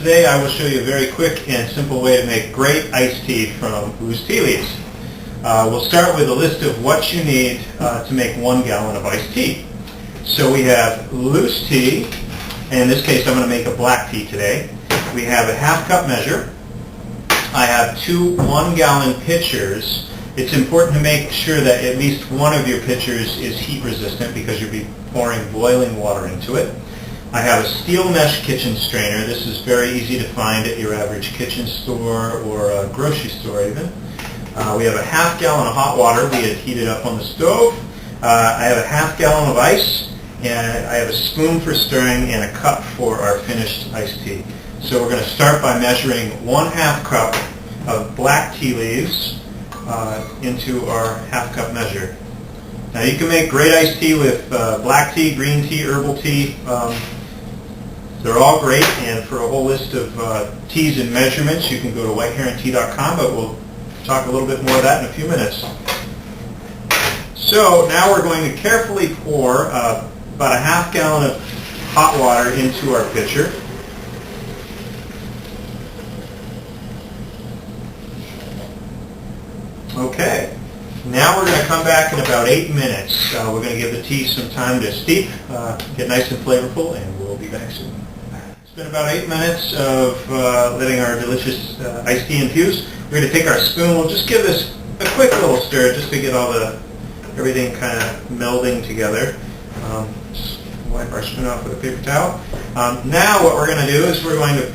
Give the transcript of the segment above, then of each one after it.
today I will show you a very quick and simple way to make great iced tea from loose tea leaves. We'll start with a list of what you need to make 1 gallon of iced tea. So we have loose tea, and in this case I'm going to make a black tea today. We have a half cup measure. I have 2 1-gallon pitchers. It's important to make sure that at least one of your pitchers is heat resistant because you'll be pouring boiling water into it. I have a steel mesh kitchen strainer. This is very easy to find at your average kitchen store or a grocery store even. We have a half gallon of hot water we had heated up on the stove. I have a half gallon of ice, and I have a spoon for stirring and a cup for our finished iced tea. So we're going to start by measuring 1/2 cup of black tea leaves into our half cup measure. Now you can make great iced tea with black tea, green tea, herbal tea. They're all great, and for a whole list of teas and measurements you can go to whiteherontea.com, but we'll talk a little bit more of that in a few minutes. So now we're going to carefully pour about a half gallon of hot water into our pitcher. Okay, now we're going to come back in about 8 minutes. We're going to give the tea some time to steep, get nice and flavorful, and we'll be back soon. It's been about 8 minutes of letting our delicious iced tea infuse. We're going to take our spoon. We'll just give this a quick little stir just to get all everything kind of melding together. Just wipe our spoon off with a paper towel. Now what we're going to do is we're going to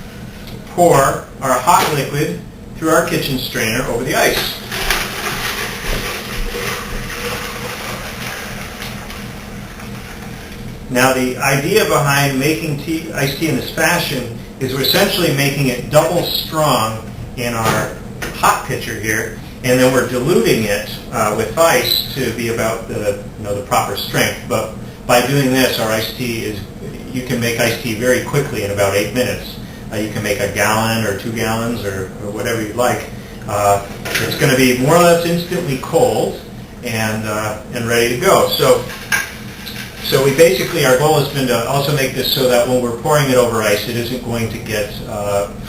pour our hot liquid through our kitchen strainer over the ice. Now the idea behind making iced tea in this fashion is we're essentially making it double strong in our hot pitcher here, and then we're diluting it with ice to be about the proper strength. But by doing this, our iced tea you can make iced tea very quickly in about 8 minutes. You can make a gallon or 2 gallons or whatever you'd like. It's going to be more or less instantly cold and ready to go. So we basically, our goal has been to also make this so that when we're pouring it over ice, it isn't going to get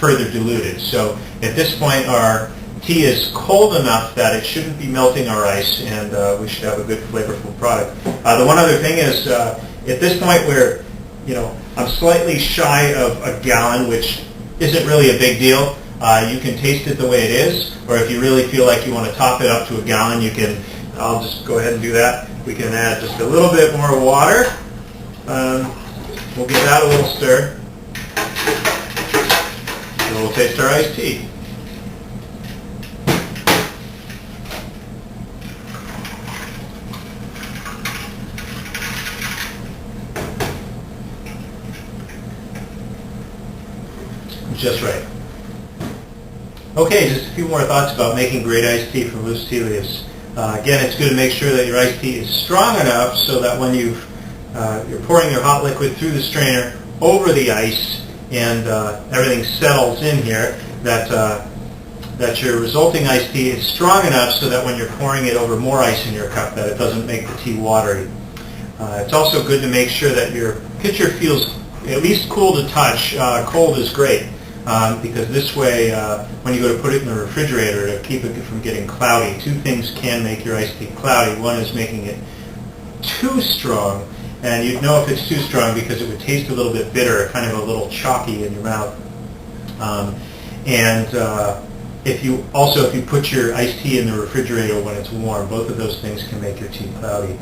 further diluted. So at this point, our tea is cold enough that it shouldn't be melting our ice, and we should have a good, flavorful product. The one other thing is, at this point, I'm slightly shy of a gallon, which isn't really a big deal. You can taste it the way it is, or if you really feel like you want to top it up to a gallon, I'll just go ahead and do that. We can add just a little bit more water. We'll give that a little stir. And we'll taste our iced tea. Just right. Okay, just a few more thoughts about making great iced tea from loose tea leaves. Again, it's good to make sure that your iced tea is strong enough so that when you're pouring your hot liquid through the strainer over the ice and everything settles in here, that your resulting iced tea is strong enough so that when you're pouring it over more ice in your cup, that it doesn't make the tea watery. It's also good to make sure that your pitcher feels at least cool to touch. Cold is great. Because this way, when you go to put it in the refrigerator to keep it from getting cloudy, 2 things can make your iced tea cloudy. One is making it too strong, and you'd know if it's too strong because it would taste a little bit bitter, kind of a little chalky in your mouth. If you put your iced tea in the refrigerator when it's warm, both of those things can make your tea cloudy.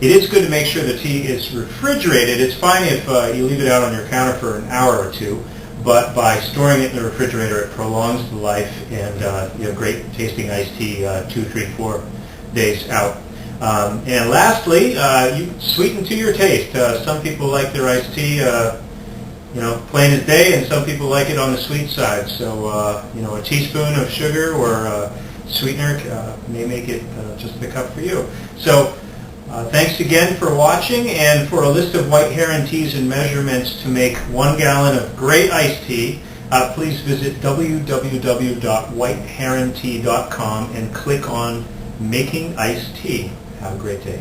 It is good to make sure the tea is refrigerated. It's fine if you leave it out on your counter for an hour or 2. But by storing it in the refrigerator, it prolongs the life, and you have great tasting iced tea 2, 3, 4 days out. And lastly, you sweeten to your taste. Some people like their iced tea, plain as day, and some people like it on the sweet side. So, a teaspoon of sugar or sweetener may make it just the cup for you. So. Thanks again for watching, and for a list of White Heron teas and measurements to make 1 gallon of great iced tea, please visit www.whiteherontea.com and click on Making Iced Tea. Have a great day.